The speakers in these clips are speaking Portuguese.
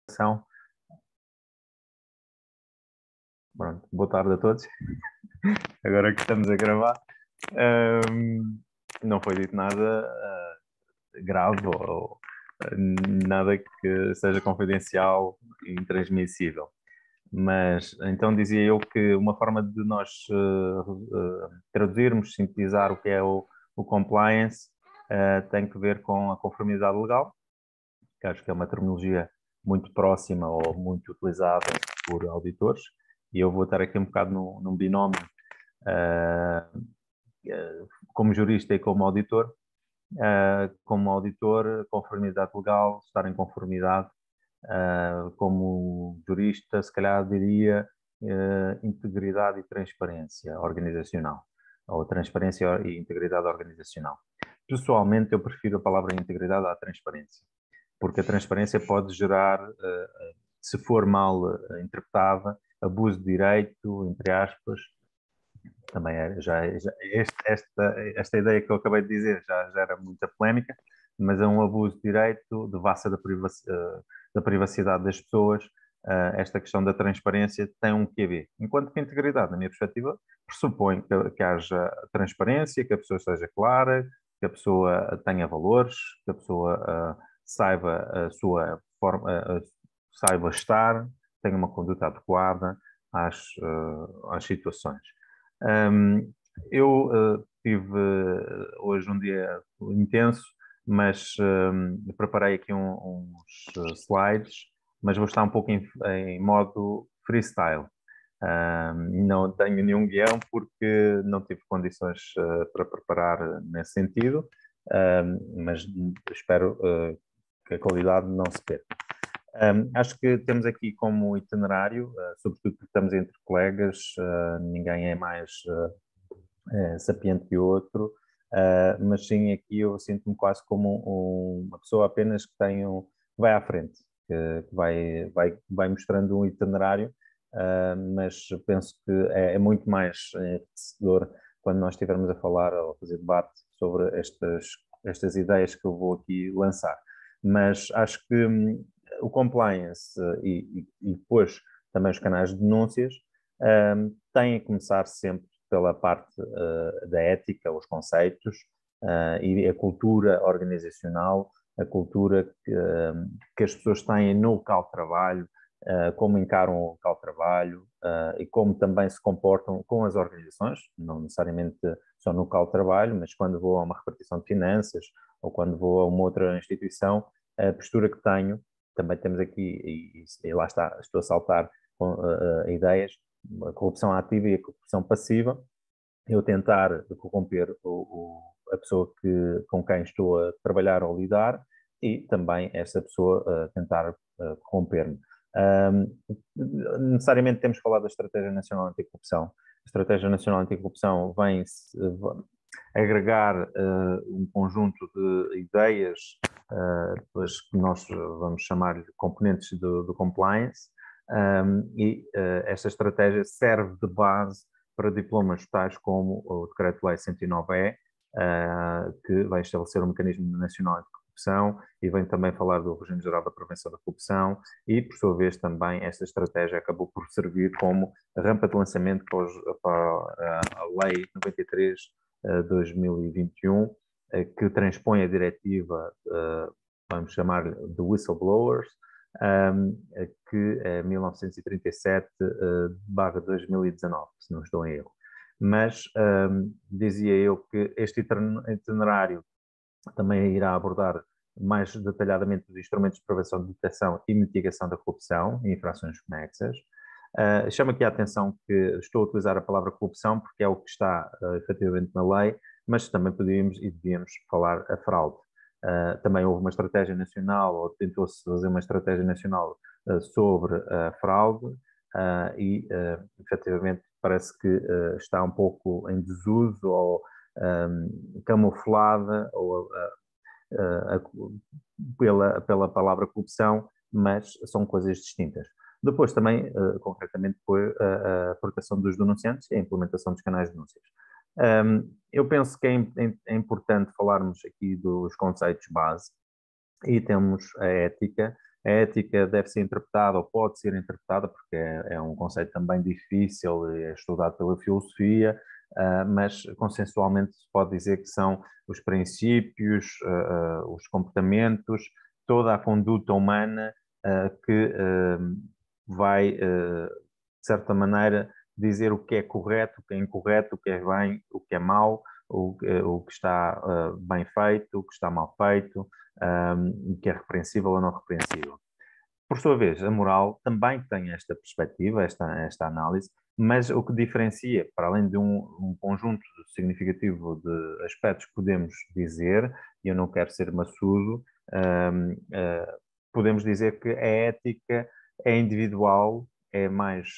Então, pronto, boa tarde a todos. Agora que estamos a gravar, não foi dito nada grave ou nada que seja confidencial e intransmissível. Mas então dizia eu que uma forma de nós traduzirmos, sintetizar o que é o compliance tem que ver com a conformidade legal, que acho que é uma terminologia muito próxima ou muito utilizada por auditores, e eu vou estar aqui um bocado num binómio como jurista e como auditor. Como auditor, conformidade legal, estar em conformidade. Como jurista, se calhar diria integridade e transparência organizacional, ou transparência e integridade organizacional. Pessoalmente, eu prefiro a palavra integridade à transparência, porque a transparência pode gerar, se for mal interpretada, abuso de direito, entre aspas. Também esta ideia que eu acabei de dizer já gera muita polémica, mas é um abuso de direito, devassa da privacidade das pessoas. Esta questão da transparência tem um QB. Enquanto que a integridade, na minha perspectiva, pressupõe que haja transparência, que a pessoa seja clara, que a pessoa tenha valores, que a pessoa saiba a sua forma, saiba estar, tenha uma conduta adequada às situações. Eu tive hoje um dia intenso, mas preparei aqui uns slides, mas vou estar um pouco em modo freestyle. Não tenho nenhum guião porque não tive condições para preparar nesse sentido, mas espero que a qualidade não se perca. Acho que temos aqui como itinerário, sobretudo porque estamos entre colegas, ninguém é mais sapiente que o outro, mas sim aqui eu sinto-me quase como uma pessoa apenas que vai à frente, que vai mostrando um itinerário, mas penso que é muito mais enriquecedor quando nós estivermos a falar ou a fazer debate sobre estas ideias que eu vou aqui lançar. Mas acho que o compliance e depois também os canais de denúncias têm a começar sempre pela parte da ética, os conceitos e a cultura organizacional, a cultura que as pessoas têm no local de trabalho, como encaram o local de trabalho e como também se comportam com as organizações, não necessariamente só no local de trabalho, mas quando vou a uma repartição de finanças ou quando vou a uma outra instituição, a postura que tenho. Também temos aqui, e lá está, estou a saltar ideias, a corrupção ativa e a corrupção passiva, eu tentar corromper a pessoa com quem estou a trabalhar ou lidar e também essa pessoa tentar corromper-me. Necessariamente temos que falar da Estratégia Nacional Anticorrupção. A Estratégia Nacional Anticorrupção vem agregar um conjunto de ideias, depois que nós vamos chamar de componentes do compliance, esta estratégia serve de base para diplomas tais como o Decreto-Lei 109E, que vai estabelecer um mecanismo nacional de corrupção e vem também falar do Regime Geral da Prevenção da Corrupção e, por sua vez, também esta estratégia acabou por servir como rampa de lançamento para a Lei 93/2021, que transpõe a diretiva, vamos chamar de whistleblowers, que é 1937/2019, se não estou em erro. Mas dizia eu que este itinerário também irá abordar mais detalhadamente os instrumentos de prevenção, detecção e mitigação da corrupção e infrações conexas. Chamo aqui a atenção que estou a utilizar a palavra corrupção porque é o que está efetivamente na lei, mas também podíamos e devíamos falar a fraude. Também houve uma estratégia nacional, ou tentou-se fazer uma estratégia nacional sobre a fraude e, efetivamente, parece que está um pouco em desuso ou camuflada ou, pela palavra corrupção, mas são coisas distintas. Depois também, concretamente, foi a proteção dos denunciantes e a implementação dos canais de denúncias. Eu penso que é importante falarmos aqui dos conceitos base e temos a ética. a ética deve ser interpretada ou pode ser interpretada, porque é um conceito também difícil, é estudado pela filosofia, mas consensualmente se pode dizer que são os princípios, os comportamentos, toda a conduta humana que vai, de certa maneira, dizer o que é correto, o que é incorreto, o que é bem, o que é mau, o que está bem feito, o que está mal feito, o que é repreensível ou não repreensível. Por sua vez, a moral também tem esta perspectiva, esta análise, mas o que diferencia, para além de um conjunto significativo de aspectos que podemos dizer, e eu não quero ser maçudo, podemos dizer que a ética é individual, é mais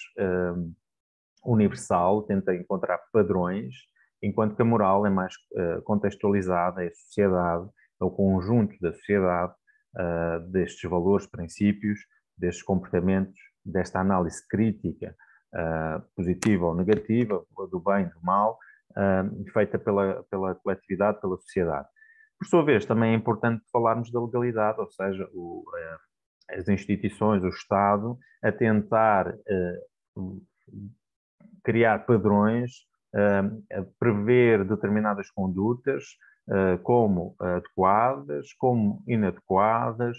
universal, tenta encontrar padrões, enquanto que a moral é mais contextualizada, é a sociedade, é o conjunto da sociedade, destes valores, princípios, destes comportamentos, desta análise crítica, positiva ou negativa, do bem, do mal, feita pela coletividade, pela sociedade. Por sua vez, também é importante falarmos da legalidade, ou seja, as instituições, o Estado, a tentar criar padrões, a prever determinadas condutas, como adequadas, como inadequadas,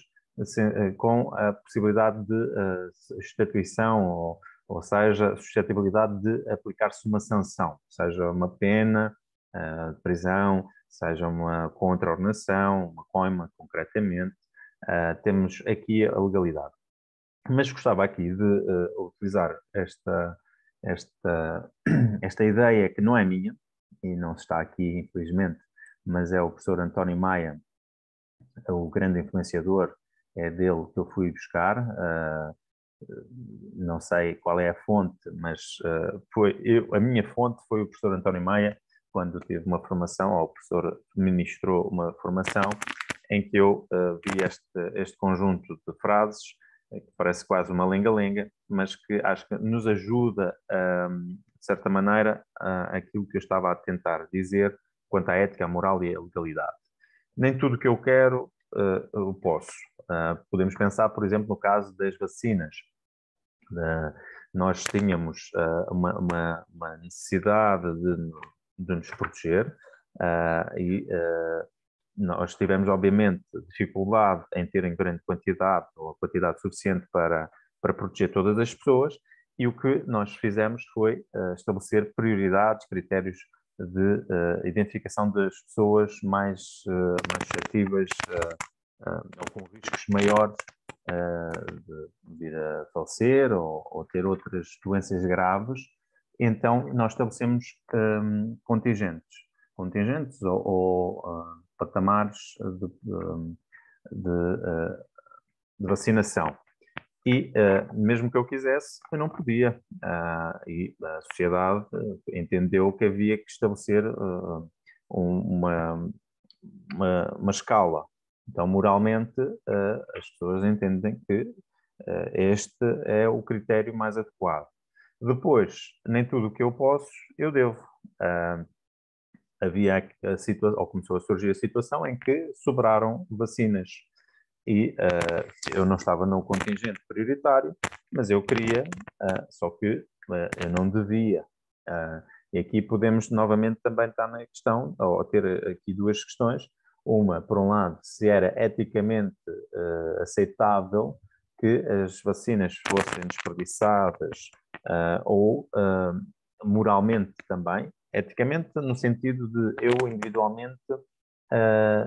com a possibilidade de estatuição, ou seja, suscetibilidade de aplicar-se uma sanção, seja uma pena de prisão, seja uma contraordenação, uma coima, concretamente. Temos aqui a legalidade. Mas gostava aqui de utilizar esta, esta ideia que não é minha, e não está aqui, infelizmente, mas é o professor António Maia, o grande influenciador, é dele que eu fui buscar. Não sei qual é a fonte, mas a minha fonte foi o professor António Maia, quando tive uma formação, ou o professor ministrou uma formação, em que eu vi este conjunto de frases, que parece quase uma lenga-lenga, mas que acho que nos ajuda, de certa maneira, aquilo que eu estava a tentar dizer quanto à ética, à moral e à legalidade. Nem tudo que eu quero eu posso. Podemos pensar, por exemplo, no caso das vacinas. Nós tínhamos uma necessidade de nos proteger e nós tivemos, obviamente, dificuldade em ter em grande quantidade ou a quantidade suficiente para proteger todas as pessoas, e o que nós fizemos foi estabelecer prioridades, critérios de identificação das pessoas mais suscetíveis ou com riscos maiores de vir a falecer ou ter outras doenças graves. Então, nós estabelecemos contingentes ou patamares de vacinação. E mesmo que eu quisesse, eu não podia. E a sociedade entendeu que havia que estabelecer uma escala. Então, moralmente, as pessoas entendem que este é o critério mais adequado. Depois, nem tudo o que eu posso, eu devo. Havia a situação, ou começou a surgir a situação em que sobraram vacinas e eu não estava no contingente prioritário, mas eu queria, só que eu não devia. E aqui podemos novamente também estar na questão, ou ter aqui duas questões. Uma, por um lado, se era eticamente aceitável que as vacinas fossem desperdiçadas ou moralmente também, eticamente no sentido de eu individualmente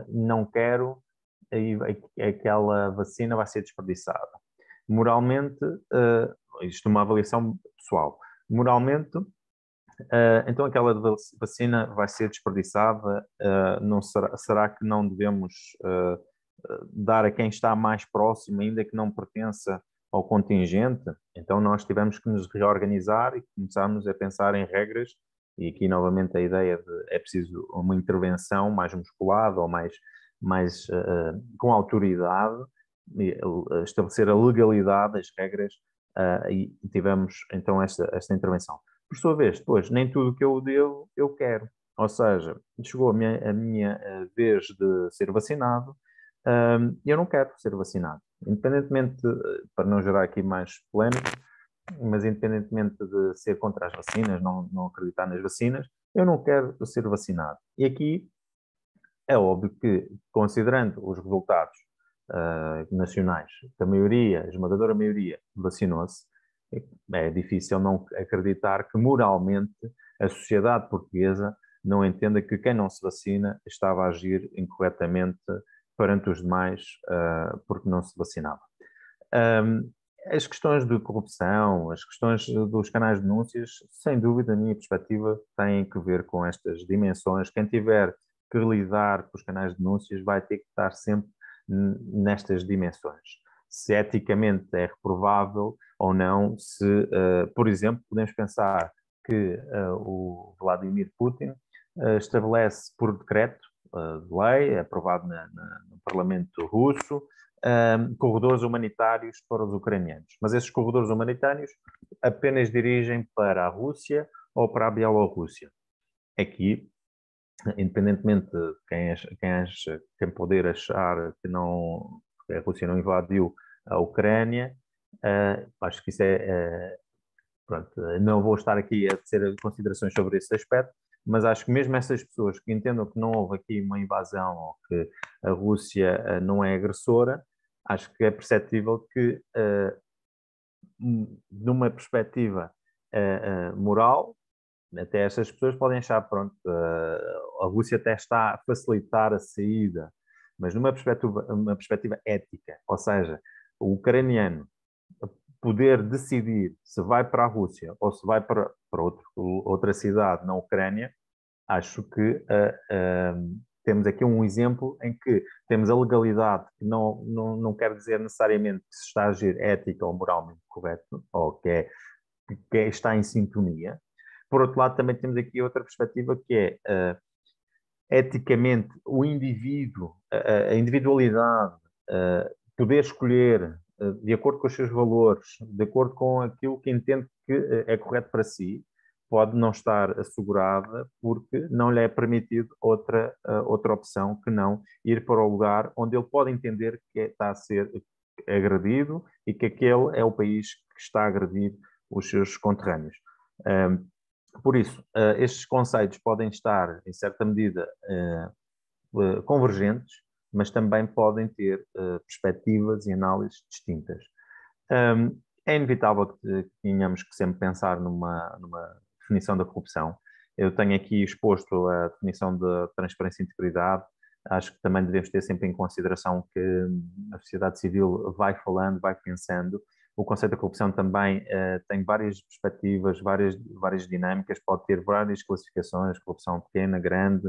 não quero e aquela vacina vai ser desperdiçada. Moralmente, isto é uma avaliação pessoal, moralmente, então aquela vacina vai ser desperdiçada, não será que não devemos dar a quem está mais próximo, ainda que não pertença ao contingente? Então nós tivemos que nos reorganizar e começarmos a pensar em regras, e aqui novamente a ideia de é preciso uma intervenção mais musculada ou mais com autoridade, estabelecer a legalidade, as regras, e tivemos então esta intervenção. Por sua vez, depois, nem tudo o que eu devo, eu quero. Ou seja, chegou a minha vez de ser vacinado, eu não quero ser vacinado. Independentemente, para não gerar aqui mais polémica, mas independentemente de ser contra as vacinas, não acreditar nas vacinas, eu não quero ser vacinado. E aqui é óbvio que, considerando os resultados nacionais, que a maioria, a esmagadora maioria, vacinou-se, é difícil não acreditar que moralmente a sociedade portuguesa não entenda que quem não se vacina estava a agir incorretamente perante os demais porque não se vacinava. Um, as questões de corrupção, as questões dos canais de denúncias, sem dúvida, na minha perspectiva, têm que ver com estas dimensões. Quem tiver que lidar com os canais de denúncias vai ter que estar sempre nestas dimensões. Se eticamente é reprovável ou não, se, por exemplo, podemos pensar que o Vladimir Putin estabelece por decreto de lei, aprovado no Parlamento russo, corredores humanitários para os ucranianos. Mas esses corredores humanitários apenas dirigem para a Rússia ou para a Bielorrússia. Aqui, independentemente de quem poder achar que não, que a Rússia não invadiu a Ucrânia, acho que isso pronto, não vou estar aqui a tecer considerações sobre esse aspecto, mas acho que mesmo essas pessoas que entendam que não houve aqui uma invasão ou que a Rússia não é agressora, acho que é perceptível que, numa perspectiva moral, até essas pessoas podem achar, pronto, a Rússia até está a facilitar a saída, mas numa uma perspectiva ética, ou seja, o ucraniano poder decidir se vai para a Rússia ou se vai para outra cidade na Ucrânia, acho que temos aqui um exemplo em que temos a legalidade, que não quer dizer necessariamente que se está a agir ética ou moralmente correto, ou que está em sintonia. Por outro lado, também temos aqui outra perspectiva que é eticamente o indivíduo, a individualidade, poder escolher de acordo com os seus valores, de acordo com aquilo que entende que é correto para si, pode não estar assegurada porque não lhe é permitido outra opção que não ir para o lugar onde ele pode entender que está a ser agredido e que aquele é o país que está a agredir os seus conterrâneos. Por isso, estes conceitos podem estar, em certa medida, convergentes, mas também podem ter perspectivas e análises distintas. É inevitável que tenhamos que sempre pensar numa definição da corrupção. Eu tenho aqui exposto a definição de transparência e integridade. Acho que também devemos ter sempre em consideração que a sociedade civil vai falando, vai pensando. O conceito da corrupção também tem várias perspectivas, várias dinâmicas, pode ter várias classificações, corrupção pequena, grande,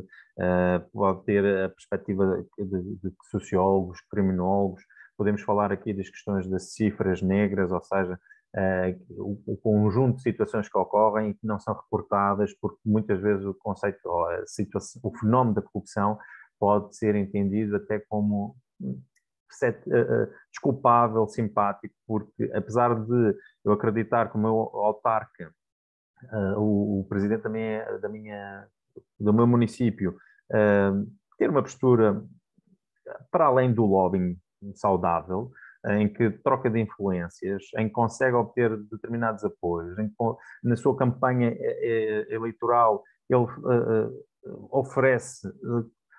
pode ter a perspectiva de sociólogos, criminólogos. Podemos falar aqui das questões das cifras negras, ou seja, o conjunto de situações que ocorrem e que não são reportadas, porque muitas vezes o conceito, ou o fenómeno da corrupção pode ser entendido até como desculpável, simpático, porque apesar de eu acreditar que o meu autarca, o presidente também é do meu município, ter uma postura para além do lobbying saudável, em que troca de influências, em que consegue obter determinados apoios, em que na sua campanha eleitoral ele oferece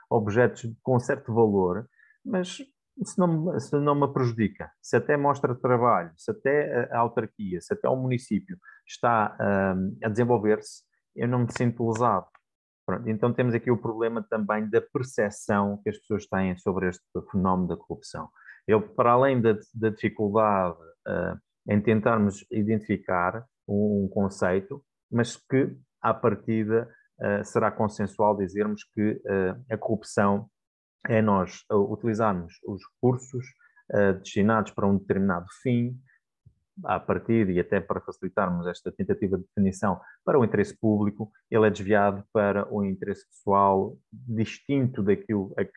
objetos com certo valor, mas se não me prejudica, se até mostra trabalho, se até a autarquia, se até o município está a desenvolver-se, eu não me sinto lesado. Pronto, então temos aqui o problema também da percepção que as pessoas têm sobre este fenómeno da corrupção. Ele, para além da dificuldade em tentarmos identificar um conceito, mas que, à partida, será consensual dizermos que a corrupção é nós utilizarmos os recursos destinados para um determinado fim, a partir e até para facilitarmos esta tentativa de definição para o interesse público, ele é desviado para o interesse pessoal, distinto daquilo a que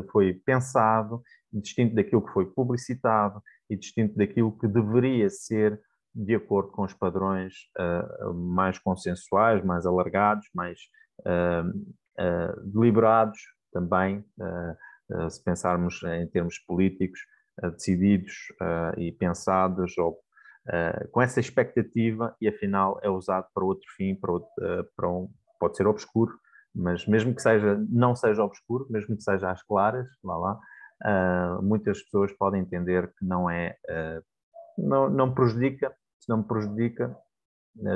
foi pensado, distinto daquilo que foi publicitado e distinto daquilo que deveria ser de acordo com os padrões mais consensuais, mais alargados, mais deliberados também, se pensarmos em termos políticos, decididos e pensados, ou com essa expectativa, e afinal é usado para outro fim, pode ser obscuro, mas mesmo que não seja obscuro, mesmo que seja às claras, muitas pessoas podem entender que não prejudica, se não me prejudica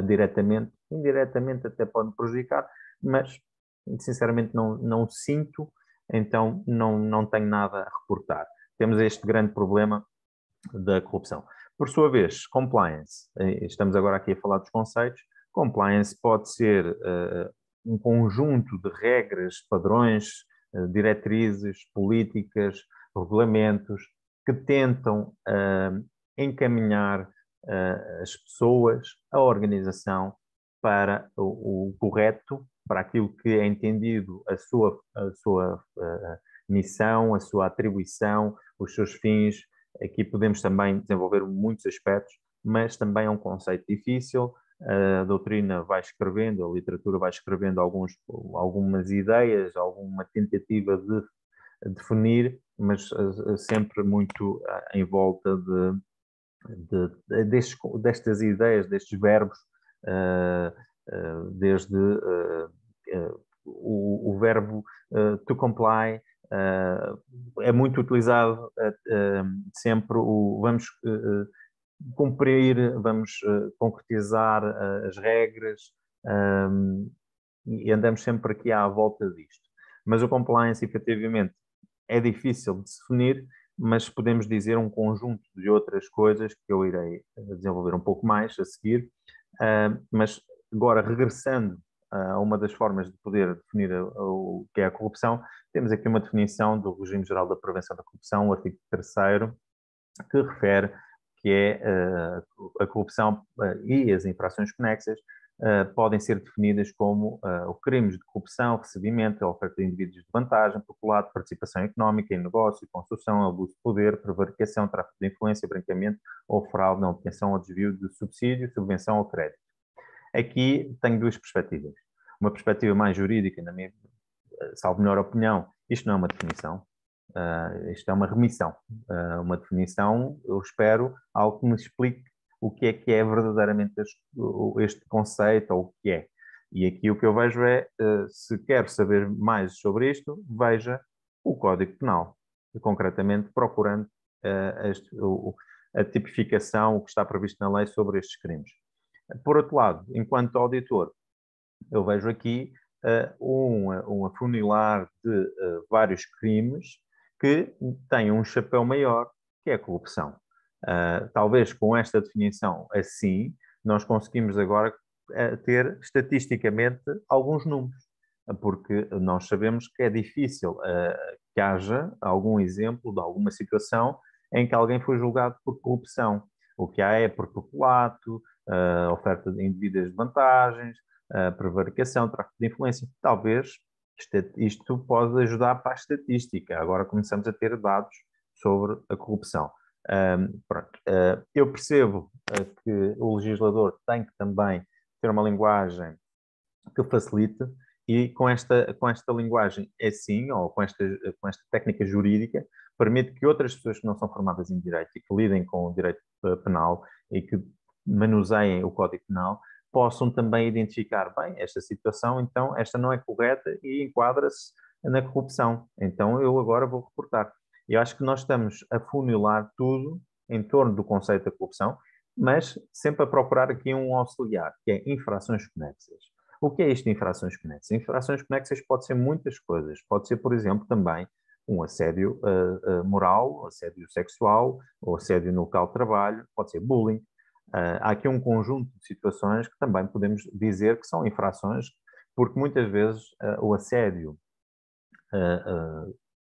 diretamente, indiretamente até pode prejudicar, mas sinceramente não sinto, então não tenho nada a reportar. Temos este grande problema da corrupção. Por sua vez, compliance, estamos agora aqui a falar dos conceitos. Compliance pode ser um conjunto de regras, padrões, diretrizes, políticas, regulamentos que tentam encaminhar as pessoas, a organização, para o correto, para aquilo que é entendido a sua missão, a sua atribuição, os seus fins. Aqui podemos também desenvolver muitos aspectos, mas também é um conceito difícil. A doutrina vai escrevendo, a literatura vai escrevendo algumas ideias, alguma tentativa de definir, mas sempre muito em volta destas ideias, destes verbos, desde o verbo to comply, é muito utilizado sempre o vamos cumprir, vamos concretizar as regras, e andamos sempre aqui à volta disto. Mas o compliance, efetivamente, é difícil de definir, mas podemos dizer um conjunto de outras coisas que eu irei desenvolver um pouco mais a seguir. Mas agora, regressando a uma das formas de poder definir o que é a corrupção, temos aqui uma definição do Regime Geral da Prevenção da Corrupção, o artigo 3º, que refere que a corrupção e as infrações conexas podem ser definidas como crimes de corrupção, recebimento, oferta de indivíduos de vantagem, peculato, participação económica em negócio, construção, abuso de poder, prevaricação, tráfico de influência, branqueamento ou fraude na obtenção ou desvio de subsídio, subvenção ou crédito. Aqui tenho duas perspectivas. Uma perspectiva mais jurídica, na minha salvo melhor opinião, isto não é uma definição, isto é uma remissão. Uma definição, eu espero, algo que me explique o que é verdadeiramente este conceito, ou o que é. E aqui o que eu vejo é, se quer saber mais sobre isto, veja o Código Penal, concretamente procurando a tipificação, o que está previsto na lei sobre estes crimes. Por outro lado, enquanto auditor, eu vejo aqui um afunilar de vários crimes que têm um chapéu maior, que é a corrupção. Talvez com esta definição assim, nós conseguimos agora ter estatisticamente alguns números, porque nós sabemos que é difícil que haja algum exemplo de alguma situação em que alguém foi julgado por corrupção. O que há é por peculato, oferta de indevidas vantagens, prevaricação, tráfico de influência. Talvez isto pode ajudar para a estatística. Agora começamos a ter dados sobre a corrupção. Eu percebo que o legislador tem que também ter uma linguagem que facilite, e com esta linguagem assim, ou com esta técnica jurídica, permite que outras pessoas que não são formadas em direito e que lidem com o direito penal e que manuseiem o Código Penal, possam também identificar, bem, esta situação, então, esta não é correta e enquadra-se na corrupção. Então, eu agora vou reportar. Eu acho que nós estamos a funilar tudo em torno do conceito da corrupção, mas sempre a procurar aqui um auxiliar, que é infrações conexas. O que é isto de infrações conexas? Infrações conexas pode ser muitas coisas. Pode ser, por exemplo, também um assédio moral, assédio sexual, ou assédio no local de trabalho, pode ser bullying. Há aqui um conjunto de situações que também podemos dizer que são infrações, porque muitas vezes o assédio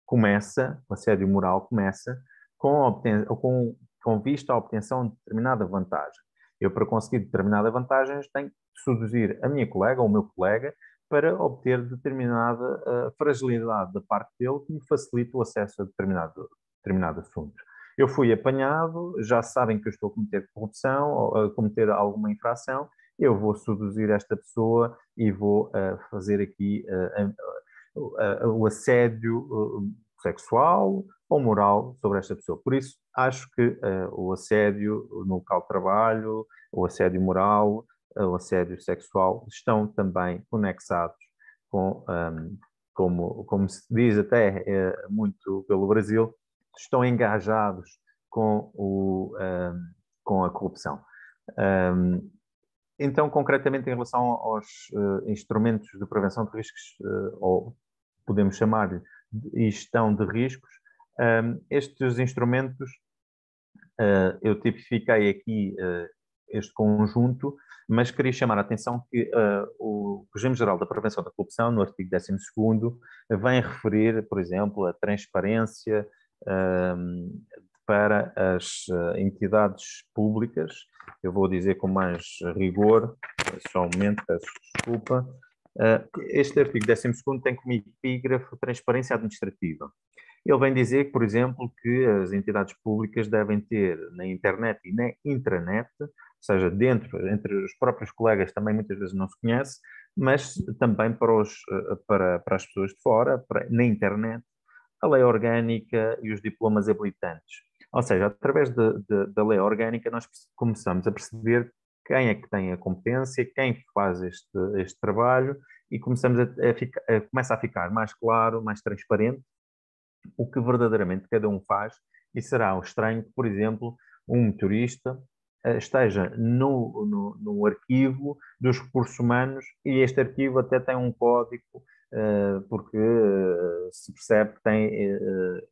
o assédio moral começa com vista à obtenção de determinada vantagem. Eu, para conseguir determinada vantagem, tenho que seduzir a minha colega ou o meu colega para obter determinada fragilidade da parte dele que me facilite o acesso a determinado assunto. Eu fui apanhado, já sabem que eu estou a cometer corrupção ou a cometer alguma infração, eu vou seduzir esta pessoa e vou fazer aqui o assédio sexual ou moral sobre esta pessoa. Por isso, acho que o assédio no local de trabalho, o assédio moral, o assédio sexual estão também conexados com, como se diz até muito pelo Brasil, estão engajados com, com a corrupção. Então, concretamente, em relação aos instrumentos de prevenção de riscos, ou podemos chamar de gestão de riscos, estes instrumentos, eu tipifiquei aqui este conjunto, mas queria chamar a atenção que o Regime Geral da Prevenção da Corrupção, no artigo 12º, vem referir, por exemplo, a transparência para as entidades públicas. Eu vou dizer com mais rigor, só um momento, peço desculpa. Este artigo 12º tem como epígrafe transparência administrativa. Ele vem dizer, por exemplo, que as entidades públicas devem ter na internet e na intranet, ou seja, entre os próprios colegas também muitas vezes não se conhece, mas também para as pessoas de fora, na internet, a lei orgânica e os diplomas habilitantes. Ou seja, através da lei orgânica nós começamos a perceber quem é que tem a competência, quem faz este trabalho, e começa a ficar mais claro, mais transparente o que verdadeiramente cada um faz, e será estranho que, por exemplo, um motorista esteja no arquivo dos recursos humanos, e este arquivo até tem um código, porque se percebe que tem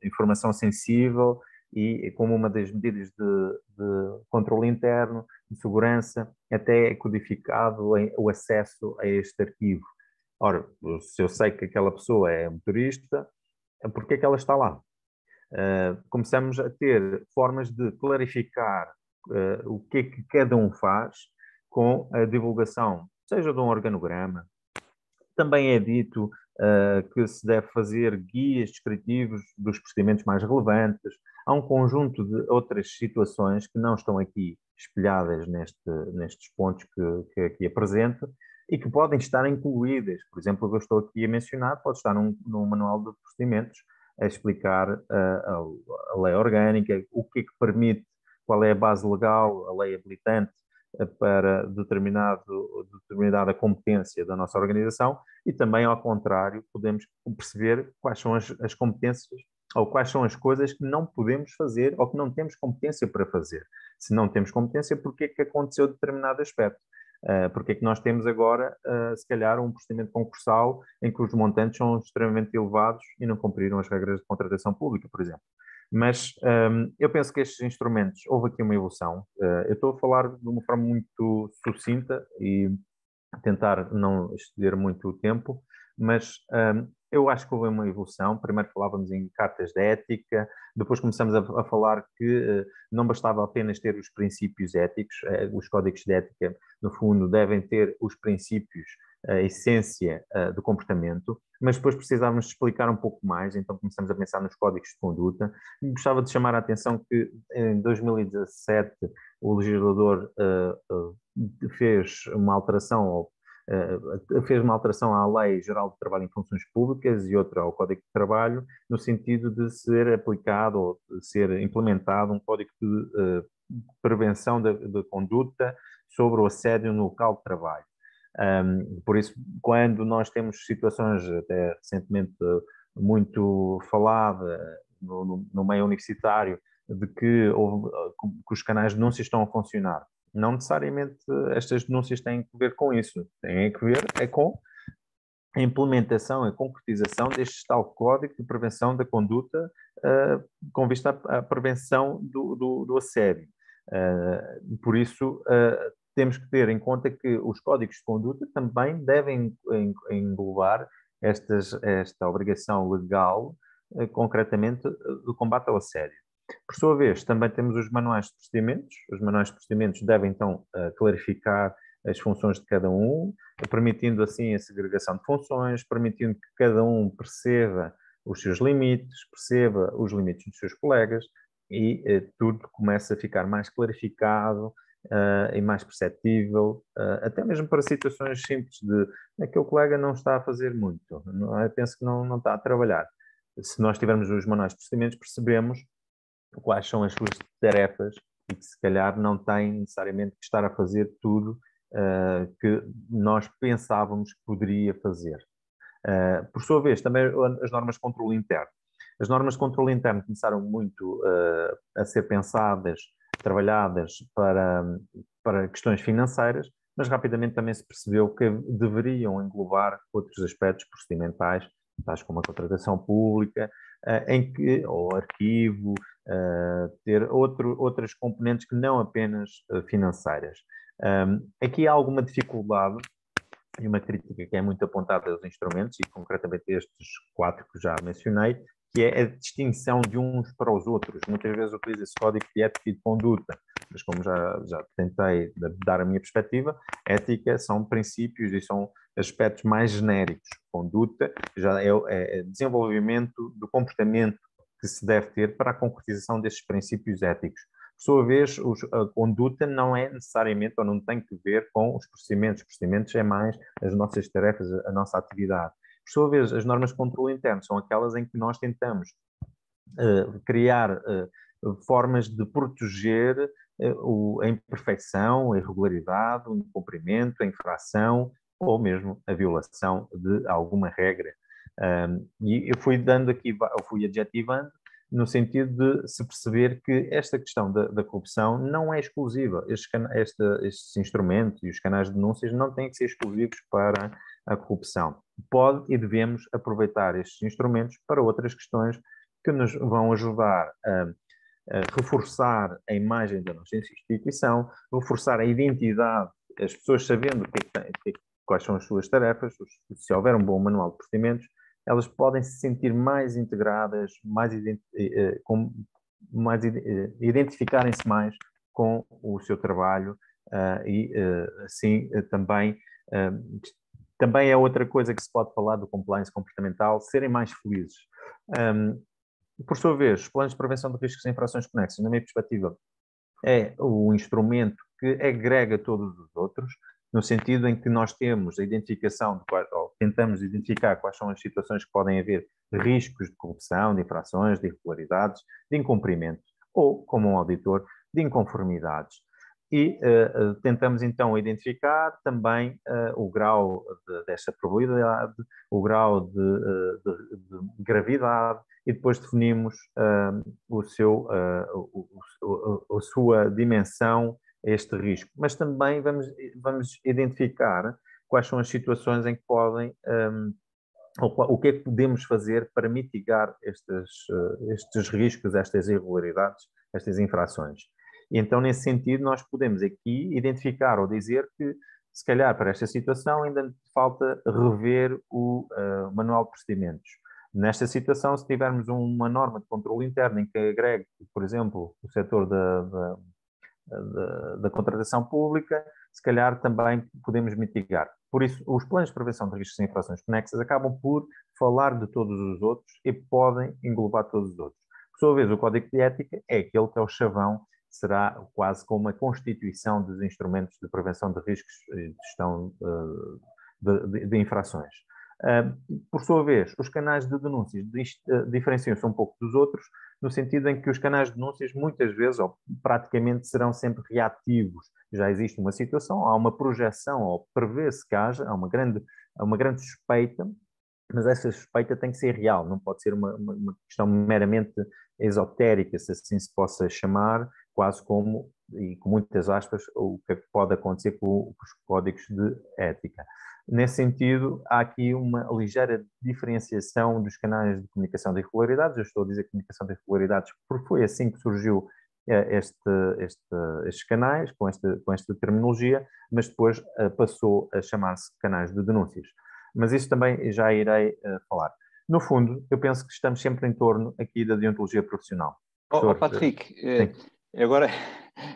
informação sensível, e como uma das medidas de controle interno, de segurança, até é codificado o acesso a este arquivo. Ora, se eu sei que aquela pessoa é motorista, porque é que ela está lá? Começamos a ter formas de clarificar o que é que cada um faz com a divulgação, seja de um organograma. Também é dito que se deve fazer guias descritivos dos procedimentos mais relevantes. Há um conjunto de outras situações que não estão aqui espelhadas nestes pontos que aqui apresento, e que podem estar incluídas. Por exemplo, o que eu estou aqui a mencionar pode estar num manual de procedimentos a explicar a lei orgânica, o que é que permite, qual é a base legal, a lei habilitante para determinada competência da nossa organização, e também, ao contrário, podemos perceber quais são as competências ou quais são as coisas que não podemos fazer ou que não temos competência para fazer. Se não temos competência, porque é que aconteceu determinado aspecto? Porque é que nós temos agora, se calhar, um procedimento concursal em que os montantes são extremamente elevados e não cumpriram as regras de contratação pública, por exemplo. Mas eu penso que estes instrumentos, houve aqui uma evolução. Eu estou a falar de uma forma muito sucinta e tentar não exceder muito o tempo, mas eu acho que houve uma evolução. Primeiro falávamos em cartas de ética, depois começamos a falar que não bastava apenas ter os princípios éticos, os códigos de ética, no fundo, devem ter os princípios, a essência do comportamento, mas depois precisávamos explicar um pouco mais, então começamos a pensar nos códigos de conduta. E gostava de chamar a atenção que em 2017 o legislador fez uma alteração à Lei Geral de Trabalho em Funções Públicas e outra ao Código de Trabalho, no sentido de ser aplicado ou de ser implementado um código de prevenção de conduta sobre o assédio no local de trabalho. Por isso, quando nós temos situações, até recentemente muito falada no meio universitário, de que os canais de denúncias estão a funcionar, não necessariamente estas denúncias têm que ver com isso, têm que ver com a implementação, a concretização deste tal Código de Prevenção da Conduta com vista à prevenção do assédio. Por isso, temos que ter em conta que os códigos de conduta também devem englobar esta obrigação legal, concretamente, do combate ao assédio. Por sua vez, também temos os manuais de procedimentos. Os manuais de procedimentos devem, então, clarificar as funções de cada um, permitindo, assim, a segregação de funções, permitindo que cada um perceba os seus limites, perceba os limites dos seus colegas, e tudo começa a ficar mais clarificado e mais perceptível, até mesmo para situações simples de aquele colega não está a fazer muito, penso que não está a trabalhar. Se nós tivermos os manuais de procedimentos, percebemos quais são as suas tarefas e que se calhar não tem necessariamente que estar a fazer tudo que nós pensávamos que poderia fazer. Por sua vez, também as normas de controle interno. As normas de controle interno começaram muito a ser pensadas, trabalhadas para questões financeiras, mas rapidamente também se percebeu que deveriam englobar outros aspectos procedimentais, tais como a contratação pública, ou arquivo, ter outras componentes que não apenas financeiras. Aqui há alguma dificuldade e uma crítica que é muito apontada aos instrumentos, e concretamente estes 4 que já mencionei, que é a distinção de uns para os outros. Muitas vezes utiliza-se código de ética e de conduta, mas como já tentei dar a minha perspectiva, ética são princípios e são aspectos mais genéricos. Conduta já é desenvolvimento do comportamento que se deve ter para a concretização desses princípios éticos. Por sua vez, a conduta não é necessariamente ou não tem que ver com os procedimentos. Os procedimentos é mais as nossas tarefas, a nossa atividade. Por sua vez, as normas de controle interno são aquelas em que nós tentamos criar formas de proteger a imperfeição, a irregularidade, o incumprimento, a infração ou mesmo a violação de alguma regra. E eu fui adjetivando no sentido de se perceber que esta questão da corrupção não é exclusiva. Estes instrumentos e os canais de denúncias não têm que ser exclusivos para a corrupção. Pode e devemos aproveitar estes instrumentos para outras questões que nos vão ajudar a reforçar a imagem da nossa instituição, reforçar a identidade, as pessoas sabendo quais são as suas tarefas, se houver um bom manual de procedimentos, elas podem se sentir mais integradas, identificarem-se mais com o seu trabalho e assim também é outra coisa que se pode falar do compliance comportamental, serem mais felizes. Por sua vez, os planos de prevenção de riscos e infrações conexas, na minha perspectiva, é o instrumento que agrega todos os outros, no sentido em que nós temos a identificação, ou tentamos identificar quais são as situações que podem haver riscos de corrupção, de infrações, de irregularidades, de incumprimento, ou, como um auditor, de inconformidades. E tentamos então identificar também o grau desta probabilidade, o grau de gravidade, e depois definimos a sua dimensão a este risco. Mas também vamos identificar quais são as situações em que podem, o que é que podemos fazer para mitigar estes riscos, estas irregularidades, estas infrações. E então, nesse sentido, nós podemos aqui identificar ou dizer que, se calhar, para esta situação ainda falta rever o manual de procedimentos. Nesta situação, se tivermos uma norma de controle interno em que agregue, por exemplo, o setor da contratação pública, se calhar também podemos mitigar. Por isso, os planos de prevenção de riscos e infrações conexas acabam por falar de todos os outros e podem englobar todos os outros. Por sua vez, o Código de Ética é aquele que é o chavão, será quase como a constituição dos instrumentos de prevenção de riscos e de gestão de infrações. Por sua vez, os canais de denúncias diferenciam-se um pouco dos outros, no sentido em que os canais de denúncias muitas vezes, ou praticamente, serão sempre reativos. Já existe uma situação, há uma projeção, ou prevê-se que haja, há uma grande suspeita, mas essa suspeita tem que ser real, não pode ser uma questão meramente esotérica, se assim se possa chamar, quase como, e com muitas aspas, o que pode acontecer com os códigos de ética. Nesse sentido, há aqui uma ligeira diferenciação dos canais de comunicação de irregularidades. Eu estou a dizer comunicação de irregularidades porque foi assim que surgiu estes canais, com esta terminologia, mas depois passou a chamar-se canais de denúncias. Mas isso também já irei falar. No fundo, eu penso que estamos sempre em torno aqui da deontologia profissional. Patrick, agora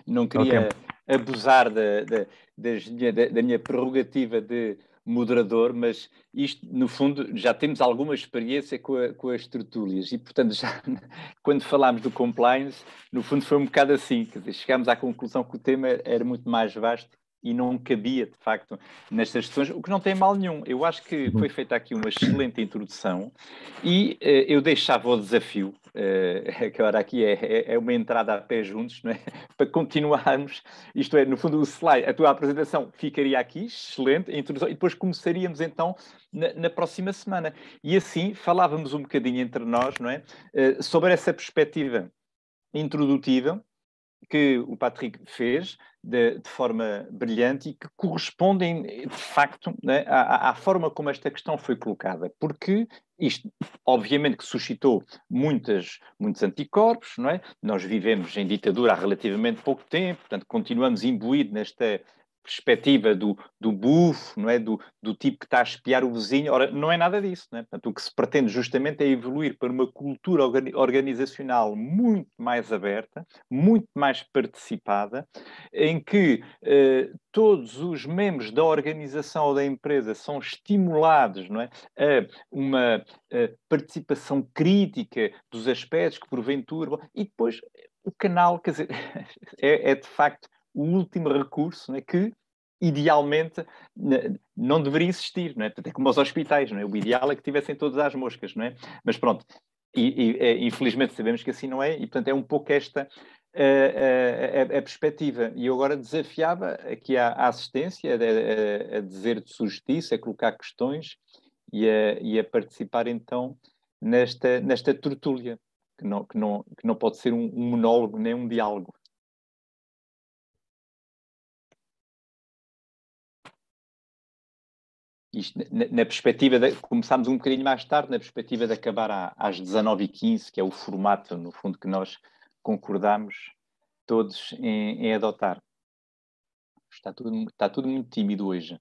não queria abusar da minha prerrogativa de moderador, mas isto, no fundo, já temos alguma experiência com as tertúlias e, portanto, já quando falámos do compliance, no fundo foi um bocado assim, quer dizer, chegámos à conclusão que o tema era muito mais vasto e não cabia, de facto, nestas questões, o que não tem mal nenhum. Eu acho que foi feita aqui uma excelente introdução e eu deixava o desafio agora aqui é uma entrada a pé juntos, não é? Para continuarmos, isto é, no fundo, o slide, a tua apresentação ficaria aqui, excelente, a introdução, e depois começaríamos então na próxima semana. E assim falávamos um bocadinho entre nós, não é? Sobre essa perspectiva introdutiva que o Patrick fez de forma brilhante e que correspondem, de facto, né, à forma como esta questão foi colocada. Porque isto, obviamente, que suscitou muitos anticorpos, não é? Nós vivemos em ditadura há relativamente pouco tempo, portanto, continuamos imbuídos nesta perspectiva do bufo, não é? Do tipo que está a espiar o vizinho. Ora, não é nada disso, não é? Portanto, o que se pretende justamente é evoluir para uma cultura organizacional muito mais aberta, muito mais participada, em que todos os membros da organização ou da empresa são estimulados, não é? A uma participação crítica dos aspectos que porventura... E depois o canal, quer dizer, é de facto o último recurso, não é? Que idealmente não deveria existir, não é? Portanto, é como os hospitais, não é? O ideal é que tivessem todas as moscas, não é? Mas pronto, infelizmente sabemos que assim não é, e portanto é um pouco esta a perspectiva. E eu agora desafiava aqui a assistência a dizer de sua justiça, a colocar questões e a participar então nesta tertúlia, que não pode ser um monólogo nem um diálogo. Isto, na perspectiva começámos um bocadinho mais tarde, na perspectiva de acabar às 19h15, que é o formato, no fundo, que nós concordámos todos em adotar. Está tudo muito tímido hoje.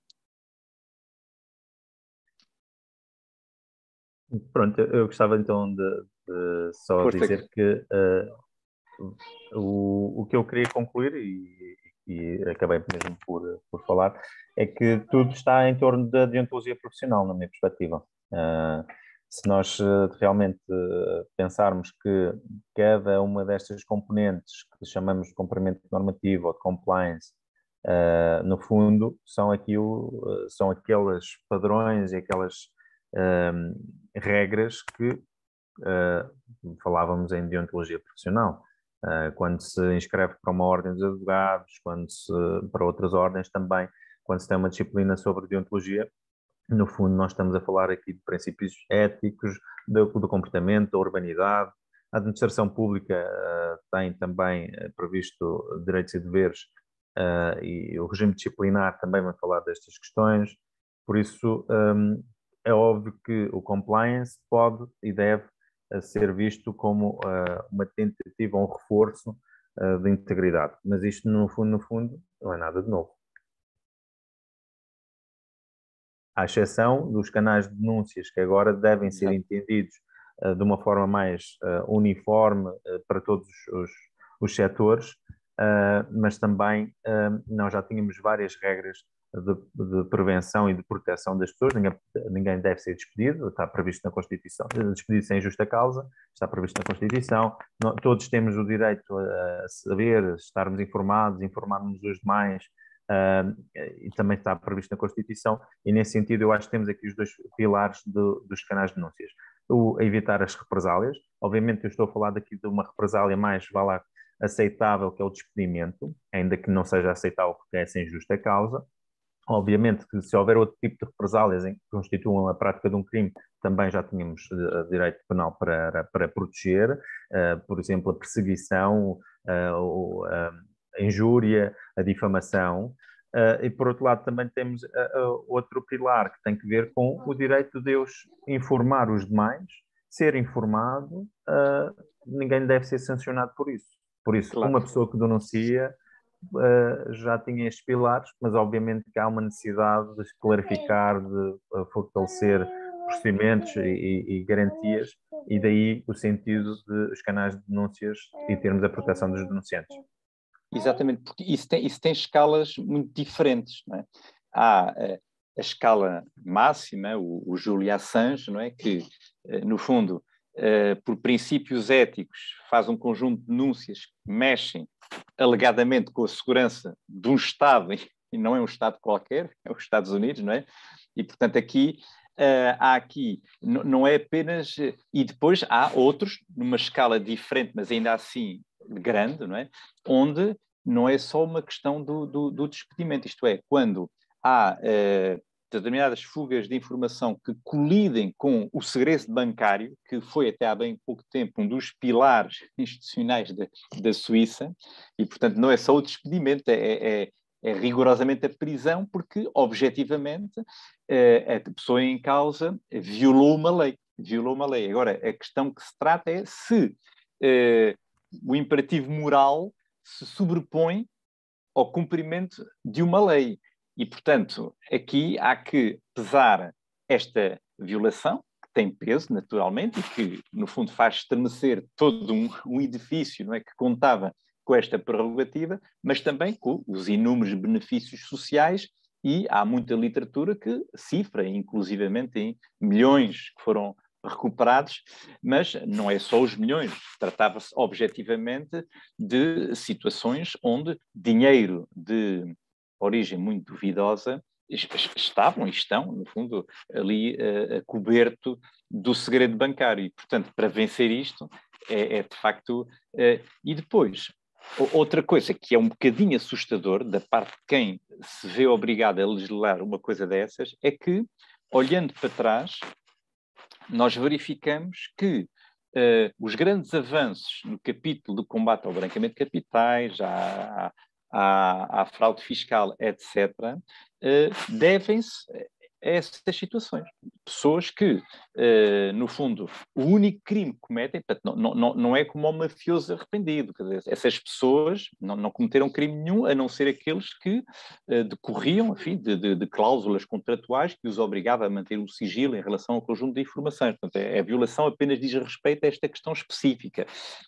Pronto, eu gostava então de só Força. dizer que o que eu queria concluir, e acabei mesmo por falar, é que tudo está em torno da deontologia profissional, na minha perspectiva. Se nós realmente pensarmos que cada uma destas componentes que chamamos de cumprimento normativo ou de compliance, no fundo, são aqueles padrões e aquelas regras que falávamos em deontologia profissional. Quando se inscreve para uma ordem dos advogados, para outras ordens também, quando se tem uma disciplina sobre deontologia, no fundo nós estamos a falar aqui de princípios éticos, do comportamento, da urbanidade. A administração pública tem também previsto direitos e deveres, e o regime disciplinar também vai falar destas questões. Por isso, é óbvio que o compliance pode e deve ser visto como uma tentativa, um reforço de integridade. Mas isto, no fundo, não é nada de novo. À exceção dos canais de denúncias, que agora devem ser entendidos de uma forma mais uniforme para todos os setores, mas também nós já tínhamos várias regras de prevenção e de proteção das pessoas. Ninguém deve ser despedido, está previsto na Constituição. Despedido sem justa causa, está previsto na Constituição. Todos temos o direito a saber, estarmos informados, informarmos os demais, e também está previsto na Constituição, e nesse sentido eu acho que temos aqui os dois pilares dos canais de denúncias. Evitar as represálias. Obviamente eu estou a falar daqui de uma represália mais, vá lá, aceitável, que é o despedimento, ainda que não seja aceitável porque é sem justa causa. Obviamente que se houver outro tipo de represálias em que constituam a prática de um crime, também já tínhamos direito penal para proteger, por exemplo, a perseguição, a injúria, a difamação. E por outro lado também temos outro pilar que tem que ver com o direito de Deus informar os demais, ser informado, ninguém deve ser sancionado por isso. Por isso, claro, uma pessoa que denuncia já tinha estes pilares, mas obviamente que há uma necessidade de clarificar, de fortalecer procedimentos e garantias, e daí o sentido dos canais de denúncias e termos a proteção dos denunciantes. Exatamente, porque isso tem escalas muito diferentes, não é? Há a escala máxima, o Júlio Assange, não é? Que, no fundo, por princípios éticos, faz um conjunto de denúncias que mexem alegadamente com a segurança de um Estado, e não é um Estado qualquer, é os Estados Unidos, não é? E, portanto, aqui há aqui, não é apenas... E depois há outros, numa escala diferente, mas ainda assim grande, não é? Onde não é só uma questão do despedimento, isto é, quando há determinadas fugas de informação que colidem com o segredo bancário, que foi até há bem pouco tempo um dos pilares institucionais da Suíça, e portanto não é só o despedimento, é rigorosamente a prisão, porque objetivamente a pessoa em causa violou uma lei. Agora, a questão que se trata é se o imperativo moral se sobrepõe ao cumprimento de uma lei. E, portanto, aqui há que pesar esta violação, que tem peso, naturalmente, e que, no fundo, faz estremecer todo um edifício, não é, que contava com esta prerrogativa, mas também com os inúmeros benefícios sociais, e há muita literatura que cifra, inclusivamente, em milhões que foram recuperados, mas não é só os milhões, tratava-se objetivamente de situações onde dinheiro de origem muito duvidosa estavam e estão, no fundo, ali coberto do segredo bancário. E, portanto, para vencer isto, é de facto... e depois, outra coisa que é um bocadinho assustador da parte de quem se vê obrigado a legislar uma coisa dessas, é que, olhando para trás, nós verificamos que os grandes avanços no capítulo do combate ao branqueamento de capitais, à fraude fiscal, etc., devem-se a essas situações. Pessoas que, no fundo, o único crime que cometem, portanto, não é como o mafioso arrependido. Quer dizer, essas pessoas não cometeram crime nenhum, a não ser aqueles que decorriam, enfim, de cláusulas contratuais que os obrigava a manter o sigilo em relação ao conjunto de informações. Portanto, a violação apenas diz respeito a esta questão específica.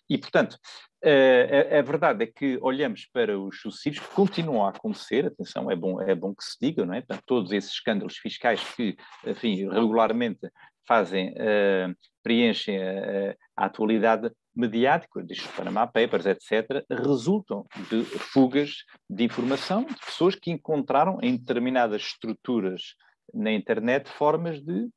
E, portanto, a verdade é que olhamos para os sucessivos que continuam a acontecer, atenção, é bom que se diga, não é? Portanto, todos esses escândalos fiscais que, enfim, regularmente preenchem a atualidade mediática, diz os Panama Papers, etc., resultam de fugas de informação de pessoas que encontraram em determinadas estruturas na internet formas de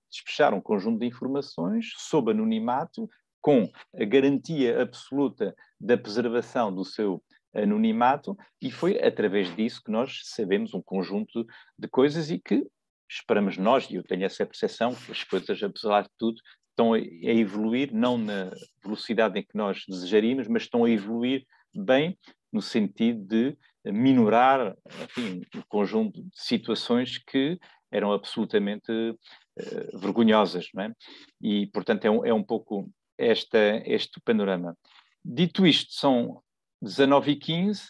despejar um conjunto de informações sob anonimato, com a garantia absoluta da preservação do seu anonimato, e foi através disso que nós sabemos um conjunto de coisas e que esperamos nós, e eu tenho essa percepção, que as coisas, apesar de tudo, estão a evoluir, não na velocidade em que nós desejaríamos, mas estão a evoluir bem no sentido de minorar, enfim, um conjunto de situações que eram absolutamente vergonhosas, não é? E, portanto, é um pouco este panorama. Dito isto, são 19h15,